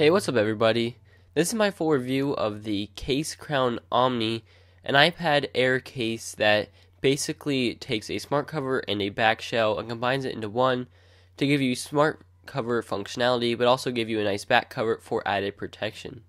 Hey, what's up everybody? This is my full review of the CaseCrown Omni, an iPad Air case that basically takes a smart cover and a back shell and combines it into one to give you smart cover functionality, but also give you a nice back cover for added protection.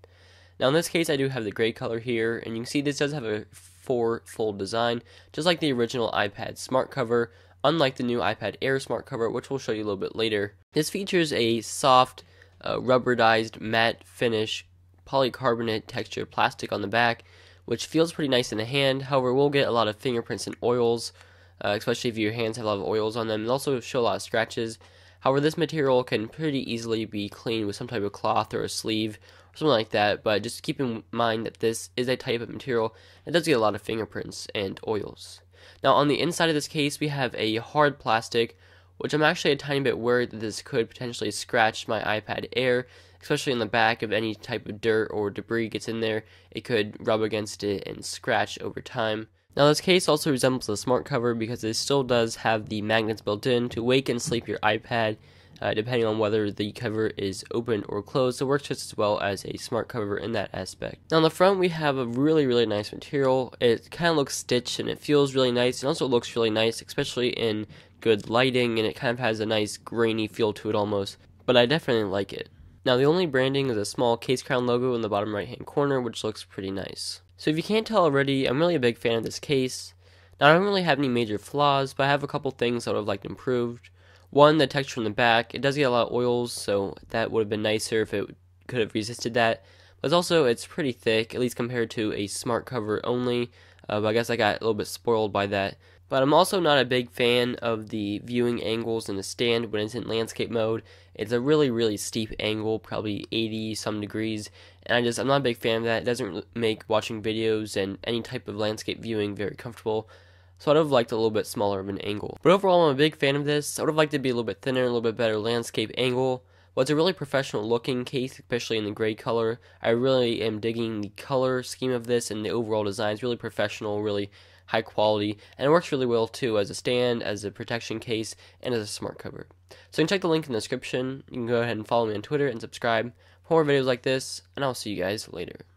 Now in this case I do have the gray color here, and you can see this does have a fold design, just like the original iPad smart cover, unlike the new iPad Air smart cover, which we'll show you a little bit later. This features a soft rubberized matte finish polycarbonate textured plastic on the back, which feels pretty nice in the hand. However, we'll get a lot of fingerprints and oils, especially if your hands have a lot of oils on them, and also show a lot of scratches. However, this material can pretty easily be cleaned with some type of cloth or a sleeve or something like that, but just keep in mind that this is a type of material that does get a lot of fingerprints and oils. Now on the inside of this case we have a hard plastic, which I'm actually a tiny bit worried that this could potentially scratch my iPad Air, especially in the back. If any type of dirt or debris gets in there, it could rub against it and scratch over time. Now this case also resembles a smart cover because it still does have the magnets built in to wake and sleep your iPad, depending on whether the cover is open or closed. So it works just as well as a smart cover in that aspect. Now on the front we have a really nice material. It kind of looks stitched and it feels really nice, and also looks really nice, especially in good lighting, and it kind of has a nice grainy feel to it almost, but I definitely like it. Now the only branding is a small CaseCrown logo in the bottom right hand corner, which looks pretty nice. So if you can't tell already, I'm really a big fan of this case. Now I don't really have any major flaws, but I have a couple things that I would have liked improved. One, the texture in the back. It does get a lot of oils, so that would have been nicer if it could have resisted that. But also it's pretty thick, at least compared to a smart cover only, but I guess I got a little bit spoiled by that. But I'm also not a big fan of the viewing angles in the stand when it's in landscape mode. It's a really steep angle, probably 80 some degrees, and I'm not a big fan of that. It doesn't make watching videos and any type of landscape viewing very comfortable. So I'd have liked a little bit smaller of an angle. But overall, I'm a big fan of this. I would have liked it to be a little bit thinner, a little bit better landscape angle. Well, it's a really professional looking case, especially in the gray color. I really am digging the color scheme of this, and the overall design is really professional, really high quality, and it works really well too as a stand, as a protection case, and as a smart cover. So you can check the link in the description. You can go ahead and follow me on Twitter and subscribe for more videos like this, and I'll see you guys later.